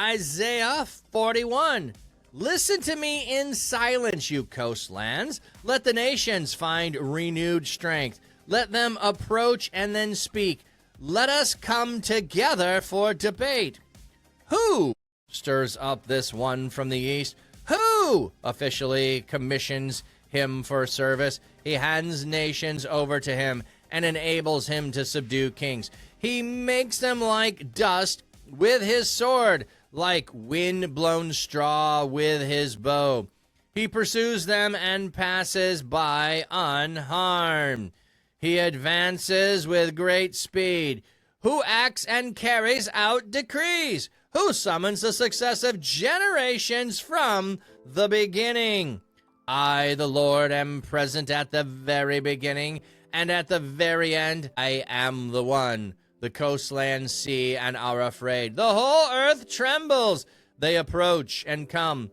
Isaiah 41. Listen to me in silence, you coastlands. Let the nations find renewed strength. Let them approach and then speak. Let us come together for debate. Who stirs up this one from the east? Who officially commissions him for service? He hands nations over to him and enables him to subdue kings. He makes them like dust with his sword, like wind-blown straw with his bow. He pursues them and passes by unharmed. He advances with great speed. Who acts and carries out decrees? Who summons the successive generations from the beginning? I, the Lord, am present at the very beginning, and at the very end I am the one. The coastlands see and are afraid. The whole earth trembles. They approach and come.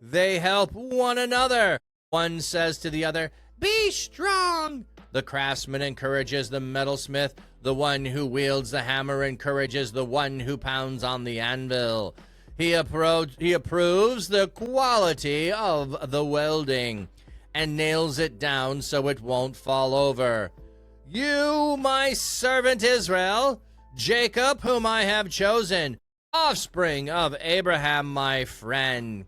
They help one another. One says to the other, "Be strong." The craftsman encourages the metalsmith. The one who wields the hammer encourages the one who pounds on the anvil. He approves the quality of the welding and nails it down so it won't fall over. You, my servant Israel, Jacob, whom I have chosen, offspring of Abraham, my friend.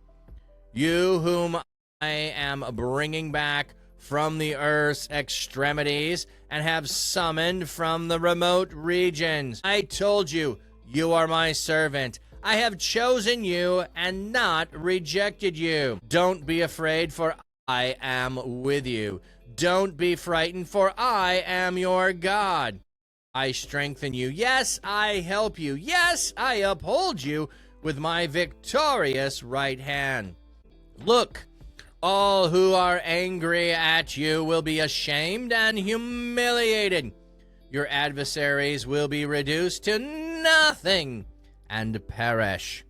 You whom I am bringing back from the earth's extremities and have summoned from the remote regions. I told you, you are my servant. I have chosen you and not rejected you. Don't be afraid, for I am with you. Don't be frightened, for I am your God. I strengthen you. Yes, I help you. Yes, I uphold you with my victorious right hand. Look, all who are angry at you will be ashamed and humiliated. Your adversaries will be reduced to nothing and perish.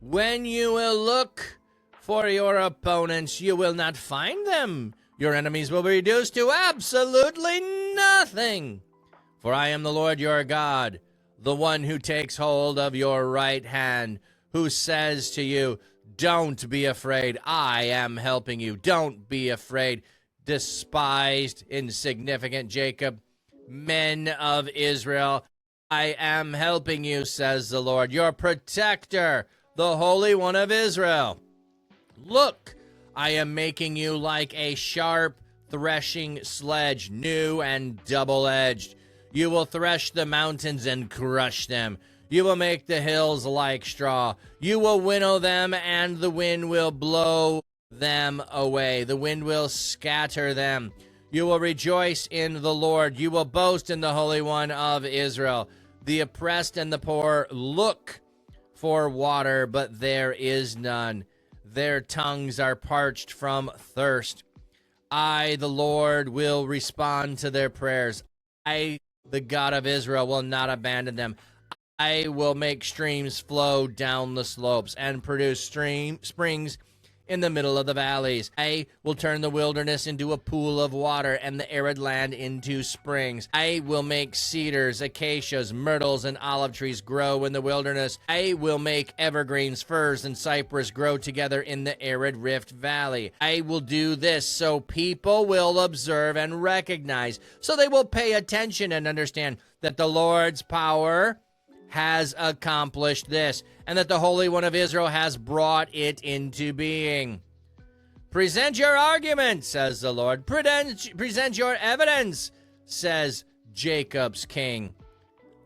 When you will look for your opponents, you will not find them. Your enemies will be reduced to absolutely nothing. For I am the Lord your God, the one who takes hold of your right hand, who says to you, don't be afraid, I am helping you. Don't be afraid, despised, insignificant Jacob, men of Israel. I am helping you, says the Lord, your protector, the Holy One of Israel. Look, I am making you like a sharp threshing sledge, new and double-edged. You will thresh the mountains and crush them. You will make the hills like straw. You will winnow them, and the wind will blow them away. The wind will scatter them. You will rejoice in the Lord. You will boast in the Holy One of Israel. The oppressed and the poor look for water, but there is none. Their tongues are parched from thirst. I, the Lord, will respond to their prayers. I, the God of Israel, will not abandon them. I will make streams flow down the slopes and produce springs in the middle of the valleys. I will turn the wilderness into a pool of water and the arid land into springs. I will make cedars, acacias, myrtles, and olive trees grow in the wilderness. I will make evergreens, firs, and cypress grow together in the arid Rift Valley. I will do this so people will observe and recognize, so they will pay attention and understand that the Lord's power has accomplished this, and that the Holy One of Israel has brought it into being. Present your argument, says the Lord. Present your evidence, says Jacob's king.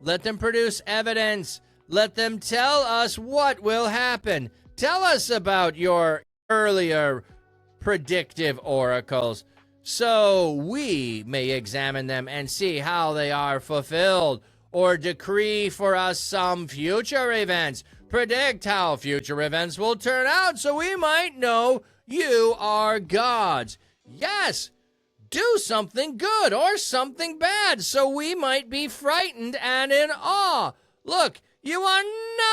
Let them produce evidence. Let them tell us what will happen. Tell us about your earlier predictive oracles, so we may examine them and see how they are fulfilled, or decree for us some future events. Predict how future events will turn out so we might know you are gods. Yes, do something good or something bad so we might be frightened and in awe. Look, you are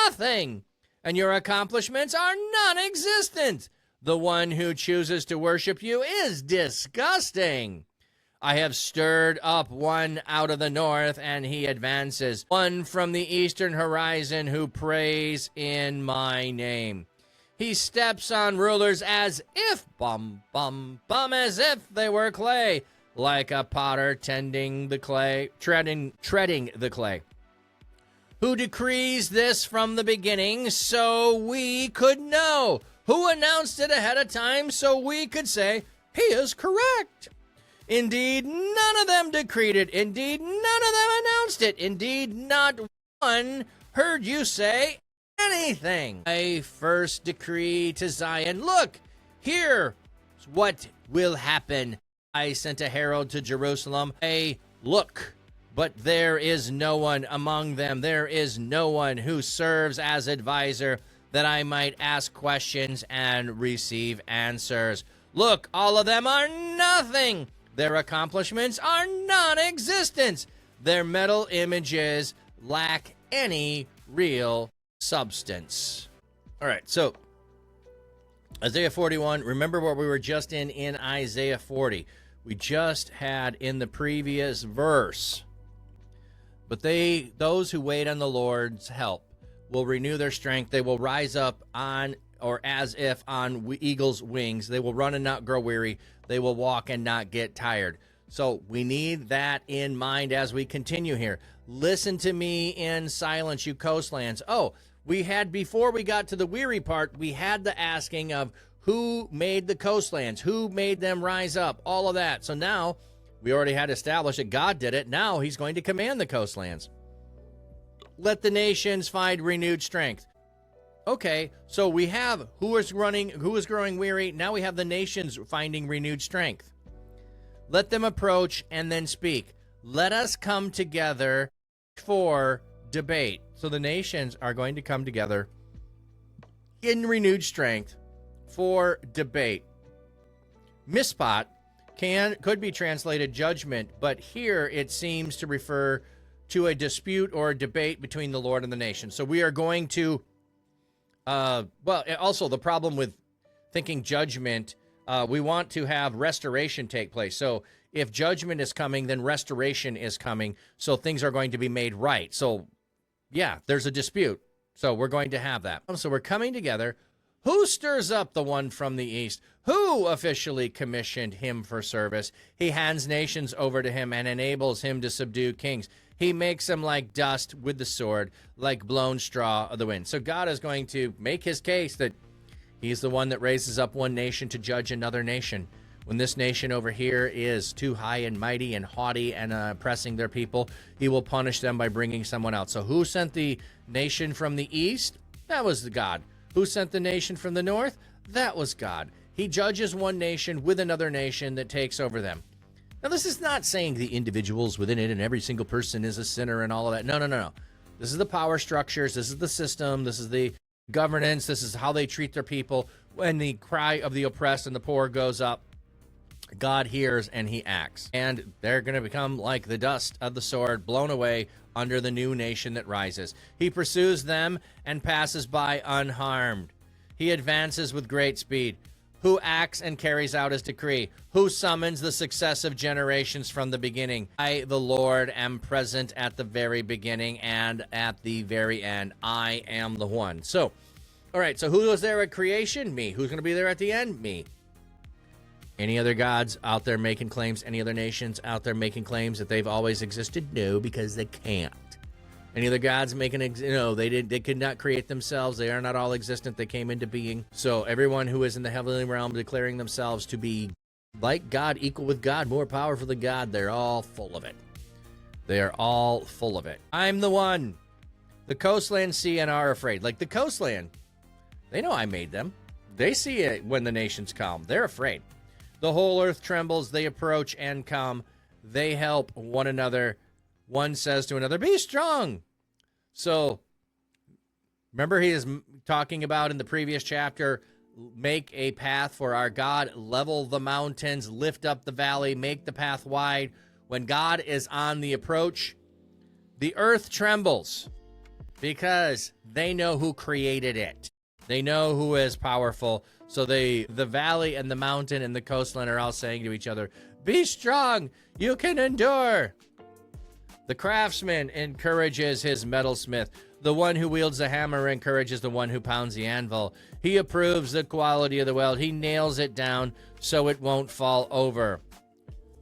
nothing, and your accomplishments are non-existent. The one who chooses to worship you is disgusting. I have stirred up one out of the north, and he advances. One from the eastern horizon who prays in my name. He steps on rulers as if, as if they were clay, like a potter tending the clay, treading the clay. Who decrees this from the beginning so we could know? Who announced it ahead of time so we could say, he is correct? Indeed, none of them decreed it. Indeed, none of them announced it. Indeed, not one heard you say anything. I first decree to Zion, look, here's what will happen. I sent a herald to Jerusalem. Look, but there is no one among them. There is no one who serves as advisor that I might ask questions and receive answers. Look, all of them are nothing. Their accomplishments are non-existent. Their metal images lack any real substance. All right, so Isaiah 41, remember what we were just in Isaiah 40. We just had in the previous verse. But those who wait on the Lord's help will renew their strength. They will rise up on, or as if on eagle's wings. They will run and not grow weary. They will walk and not get tired. So we need that in mind as we continue here. Listen to me in silence, you coastlands. Oh, we had, before we got to the weary part, we had the asking of who made the coastlands, who made them rise up, all of that. So now we already had established that God did it. Now he's going to command the coastlands. Let the nations find renewed strength. Okay, so we have who is growing weary. Now we have the nations finding renewed strength. Let them approach and then speak. Let us come together for debate. So the nations are going to come together in renewed strength for debate. Mishpat could be translated judgment, but here it seems to refer to a dispute or a debate between the Lord and the nation. So we are going to, also the problem with thinking judgment, we want to have restoration take place. So if judgment is coming, then restoration is coming. So things are going to be made right. So yeah, there's a dispute. So we're going to have that. So we're coming together. Who stirs up the one from the east? Who officially commissioned him for service? He hands nations over to him and enables him to subdue kings. He makes them like dust with the sword, like blown straw of the wind. So God is going to make his case that he's the one that raises up one nation to judge another nation. When this nation over here is too high and mighty and haughty and oppressing their people, he will punish them by bringing someone else. So who sent the nation from the east? That was the God. Who sent the nation from the north? That was God. He judges one nation with another nation that takes over them. Now, this is not saying the individuals within it and every single person is a sinner and all of that. No. This is the power structures. This is the system. This is the governance. This is how they treat their people. When the cry of the oppressed and the poor goes up, God hears and he acts. And they're going to become like the dust of the sword, blown away under the new nation that rises. He pursues them and passes by unharmed. He advances with great speed. Who acts and carries out his decree? Who summons the successive generations from the beginning? I, the Lord, am present at the very beginning and at the very end. I am the one. So, all right, so who was there at creation? Me. Who's going to be there at the end? Me. Any other gods out there making claims? Any other nations out there making claims that they've always existed? No, because they can't. Any other gods making, they could not create themselves. They are not all existent. They came into being. So everyone who is in the heavenly realm declaring themselves to be like God, equal with God, more powerful than God, they're all full of it. They are all full of it. I'm the one. The coastlands see and are afraid. Like the coastland, they know I made them. They see it when the nations come. They're afraid. The whole earth trembles. They approach and come. They help one another. One says to another, be strong. So, remember he is talking about in the previous chapter, make a path for our God, level the mountains, lift up the valley, make the path wide. When God is on the approach, the earth trembles because they know who created it. They know who is powerful. So the valley and the mountain and the coastline are all saying to each other, be strong, you can endure. The craftsman encourages his metalsmith. The one who wields the hammer encourages the one who pounds the anvil. He approves the quality of the weld. He nails it down so it won't fall over.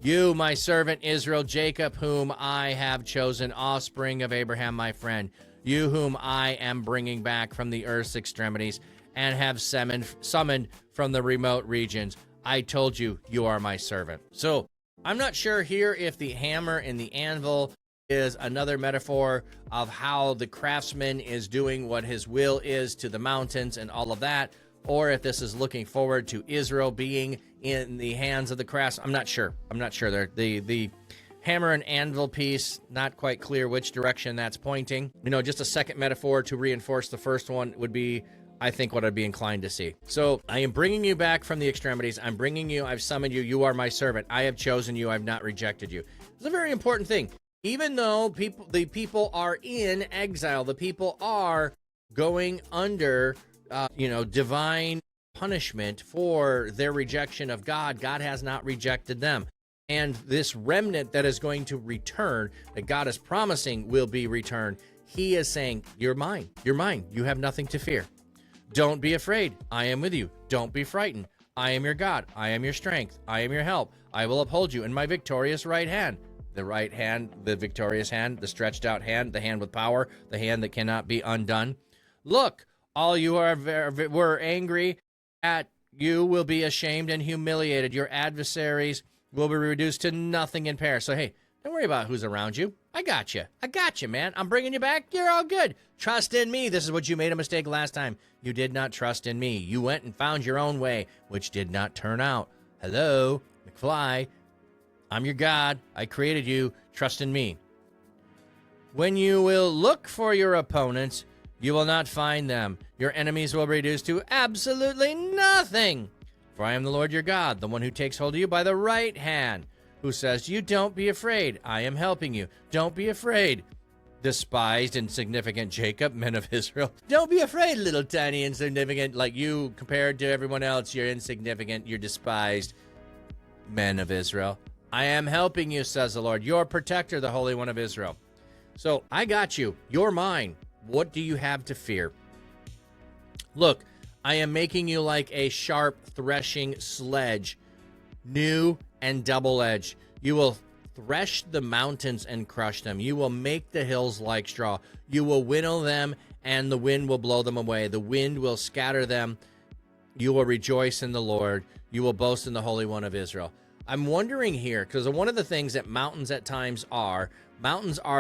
You, my servant Israel, Jacob, whom I have chosen, offspring of Abraham, my friend, you whom I am bringing back from the earth's extremities and have summoned from the remote regions. I told you, you are my servant. So I'm not sure here if the hammer and the anvil is another metaphor of how the craftsman is doing what his will is to the mountains and all of that, or if this is looking forward to Israel being in the hands of the crafts. I'm not sure. The hammer and anvil piece, not quite clear which direction that's pointing. Just a second metaphor to reinforce the first one would be, I think, what I'd be inclined to see. So I am bringing you back from the extremities. I've summoned you. You are my servant. I have chosen you. I've not rejected you. It's a very important thing. Even though the people are in exile, the people are going under, divine punishment for their rejection of God. God has not rejected them. And this remnant that is going to return, that God is promising will be returned, he is saying, you're mine. You're mine. You have nothing to fear. Don't be afraid. I am with you. Don't be frightened. I am your God. I am your strength. I am your help. I will uphold you in my victorious right hand. The right hand, the victorious hand, the stretched out hand, the hand with power, the hand that cannot be undone. Look, all you were angry at you will be ashamed and humiliated. Your adversaries will be reduced to nothing and perish. So, hey, don't worry about who's around you. I got you. I got you, man. I'm bringing you back. You're all good. Trust in me. This is what you made a mistake last time. You did not trust in me. You went and found your own way, which did not turn out. Hello, McFly. I'm your God. I created you. Trust in me. When you will look for your opponents, you will not find them. Your enemies will be reduced to absolutely nothing. For I am the Lord your God, the one who takes hold of you by the right hand, who says, you don't be afraid. I am helping you. Don't be afraid. Despised, insignificant Jacob, men of Israel. Don't be afraid, little tiny insignificant. Like you compared to everyone else, you're insignificant. You're despised, men of Israel. I am helping you, says the Lord, your protector, the Holy One of Israel. So I got you. You're mine. What do you have to fear? Look, I am making you like a sharp threshing sledge, new and double-edged. You will thresh the mountains and crush them. You will make the hills like straw. You will winnow them, and the wind will blow them away. The wind will scatter them. You will rejoice in the Lord. You will boast in the Holy One of Israel. I'm wondering here, because one of the things that mountains at times are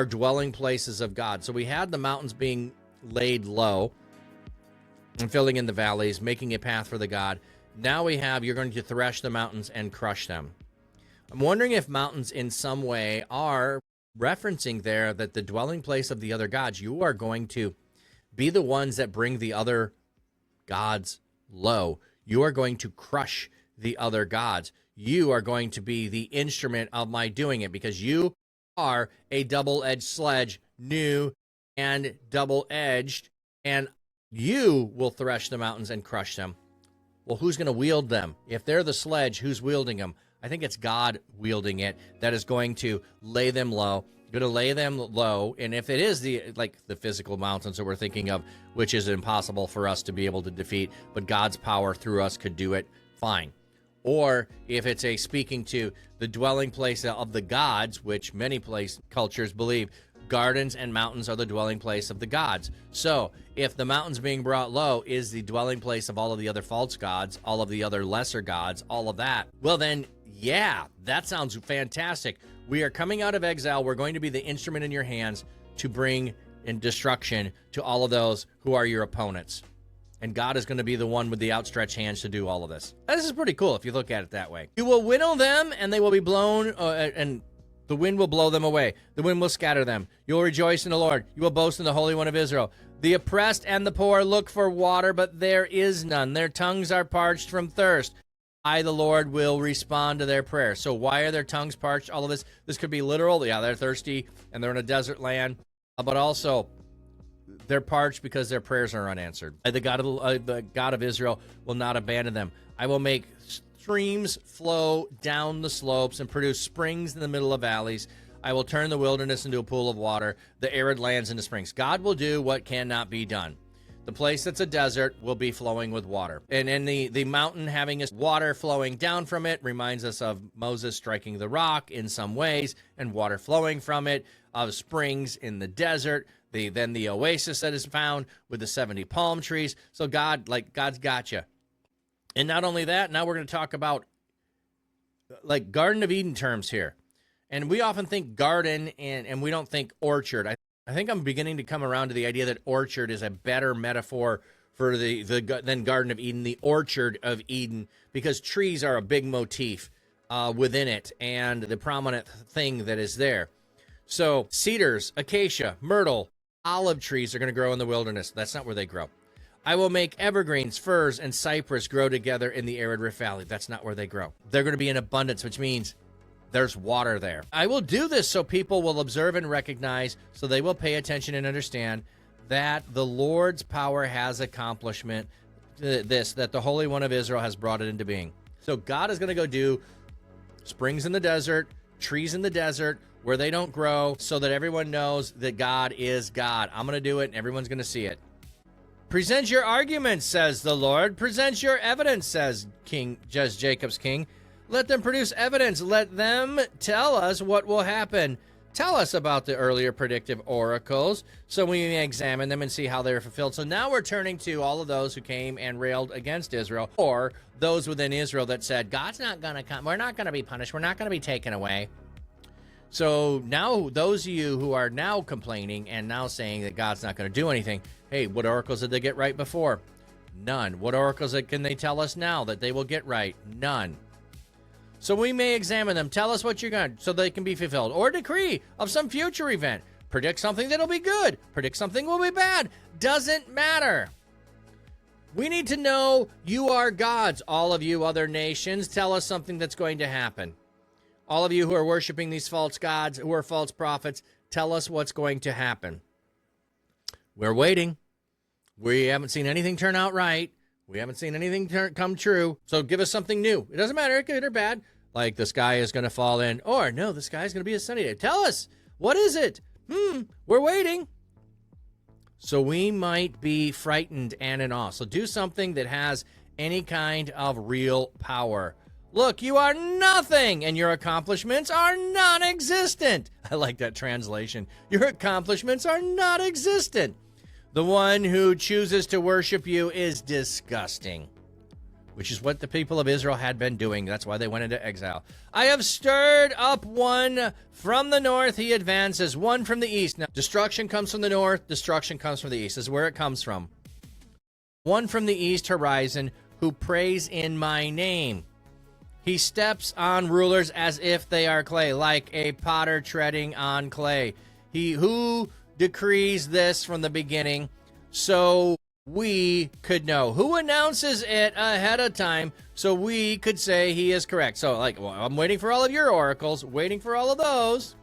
dwelling places of God. So we had the mountains being laid low and filling in the valleys, making a path for the God. Now we have, you're going to thresh the mountains and crush them. I'm wondering if mountains in some way are referencing there that the dwelling place of the other gods, you are going to be the ones that bring the other gods low. You are going to crush the other gods. You are going to be the instrument of my doing it, because you are a double-edged sledge, new and double-edged, and you will thresh the mountains and crush them. Well, who's going to wield them? If they're the sledge, who's wielding them? I think it's God wielding it that is going to lay them low. Going to lay them low, and if it is the physical mountains that we're thinking of, which is impossible for us to be able to defeat, but God's power through us could do it, fine. Or if it's a speaking to the dwelling place of the gods, which many cultures believe gardens and mountains are the dwelling place of the gods. So if the mountains being brought low is the dwelling place of all of the other false gods, all of the other lesser gods, all of that, well then, yeah, that sounds fantastic. We are coming out of exile. We're going to be the instrument in your hands to bring in destruction to all of those who are your opponents. And God is going to be the one with the outstretched hands to do all of this. This is pretty cool if you look at it that way. You will winnow them, and they will be blown, and the wind will blow them away. The wind will scatter them. You will rejoice in the Lord. You will boast in the Holy One of Israel. The oppressed and the poor look for water, but there is none. Their tongues are parched from thirst. I, the Lord, will respond to their prayer. So why are their tongues parched? All of this could be literal. Yeah, they're thirsty, and they're in a desert land. But also, They're parched because their prayers are unanswered. The God of Israel will not abandon them. I will make streams flow down the slopes and produce springs in the middle of valleys. I will turn the wilderness into a pool of water, the arid lands into springs. God will do what cannot be done. The place that's a desert will be flowing with water. And in the mountain having water flowing down from it reminds us of Moses striking the rock in some ways and water flowing from it, of springs in the desert, then the oasis that is found with the 70 palm trees. So God's got you. And not only that, now we're going to talk about like Garden of Eden terms here. And we often think garden and we don't think orchard. I think I'm beginning to come around to the idea that orchard is a better metaphor for than Garden of Eden, the orchard of Eden, because trees are a big motif within it and the prominent thing that is there. So cedars, acacia, myrtle, olive trees are going to grow in the wilderness. That's not where they grow. I will make evergreens, firs, and cypress grow together in the arid Rift Valley. That's not where they grow. They're going to be in abundance, which means there's water there. I will do this so people will observe and recognize, so they will pay attention and understand that the Lord's power has accomplishment, that the Holy One of Israel has brought it into being. So God is going to go do springs in the desert, trees in the desert, where they don't grow, so that everyone knows that God is God. I'm going to do it, and everyone's going to see it. Present your arguments, says the Lord. Present your evidence, says Jacob's king. Let them produce evidence. Let them tell us what will happen. Tell us about the earlier predictive oracles so we may examine them and see how they are fulfilled. So now we're turning to all of those who came and railed against Israel, or those within Israel that said, God's not going to come. We're not going to be punished. We're not going to be taken away. So now those of you who are now complaining and now saying that God's not going to do anything, hey, what oracles did they get right before? None. What oracles can they tell us now that they will get right? None. So we may examine them. Tell us what you're going to, so they can be fulfilled. Or decree of some future event. Predict something that'll be good. Predict something will be bad. Doesn't matter. We need to know you are gods. All of you other nations, tell us something that's going to happen. All of you who are worshiping these false gods, who are false prophets, tell us what's going to happen. We're waiting. We haven't seen anything turn out right. We haven't seen anything come true. So give us something new. It doesn't matter, good or bad. Like the sky is going to fall in. Or no, the sky is going to be a sunny day. Tell us. What is it? We're waiting. So we might be frightened and in awe. So do something that has any kind of real power. Look, you are nothing, and your accomplishments are non-existent. I like that translation. Your accomplishments are non-existent. The one who chooses to worship you is disgusting, which is what the people of Israel had been doing. That's why they went into exile. I have stirred up one from the north. He advances. One from the east. Now, destruction comes from the north. Destruction comes from the east. This is where it comes from. One from the east horizon who prays in my name. He steps on rulers as if they are clay, like a potter treading on clay. He who decrees this from the beginning, so we could know. Who announces it ahead of time, so we could say he is correct. So, I'm waiting for all of your oracles, waiting for all of those.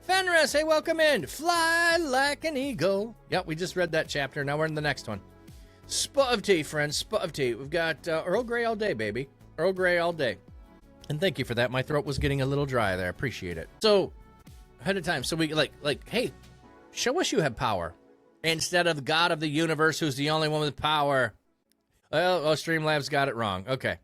Fenris, hey, welcome in. Fly like an eagle. Yep, we just read that chapter. Now we're in the next one. Spot of tea, friends, spot of tea. We've got Earl Grey all day, baby. Earl Grey all day. And thank you for that. My throat was getting a little dry there. Appreciate it. So, ahead of time. So we hey, show us you have power. Instead of God of the universe, who's the only one with power. Well, Streamlabs got it wrong. Okay.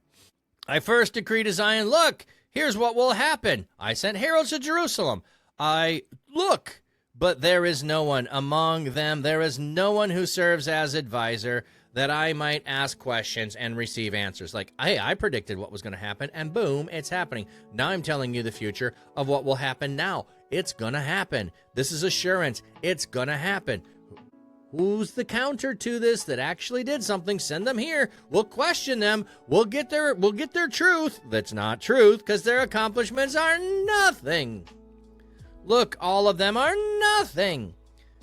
I first decree to Zion, look, here's what will happen. I sent heralds to Jerusalem. Look, but there is no one among them. There is no one who serves as advisor, that I might ask questions and receive answers. Like, hey, I predicted what was going to happen, and boom, it's happening. Now I'm telling you the future of what will happen now. It's going to happen. This is assurance. It's going to happen. Who's the counter to this that actually did something? Send them here. We'll question them. We'll get their truth. That's not truth, because their accomplishments are nothing. Look, all of them are nothing.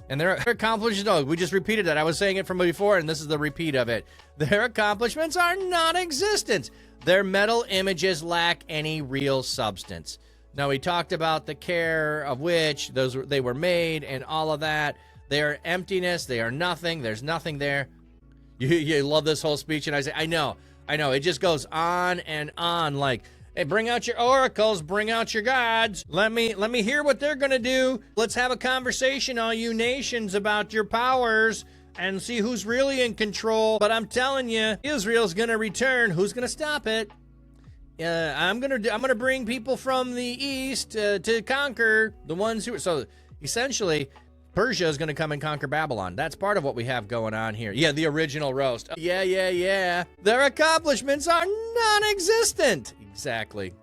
And their accomplishments, no, we just repeated that. I was saying it from before, and this is the repeat of it. Their accomplishments are non-existent. Their metal images lack any real substance. Now, we talked about the care of which they were made and all of that. They are emptiness. They are nothing. There's nothing there. You love this whole speech, and I say, I know. It just goes on and on like, hey, bring out your oracles, bring out your gods. Let me hear what they're going to do. Let's have a conversation, all you nations, about your powers and see who's really in control. But I'm telling you, Israel's going to return. Who's going to stop it? I'm gonna bring people from the east to conquer the ones who. So essentially, Persia is gonna come and conquer Babylon. That's part of what we have going on here. Yeah, the original roast. Yeah. Their accomplishments are non-existent. Exactly.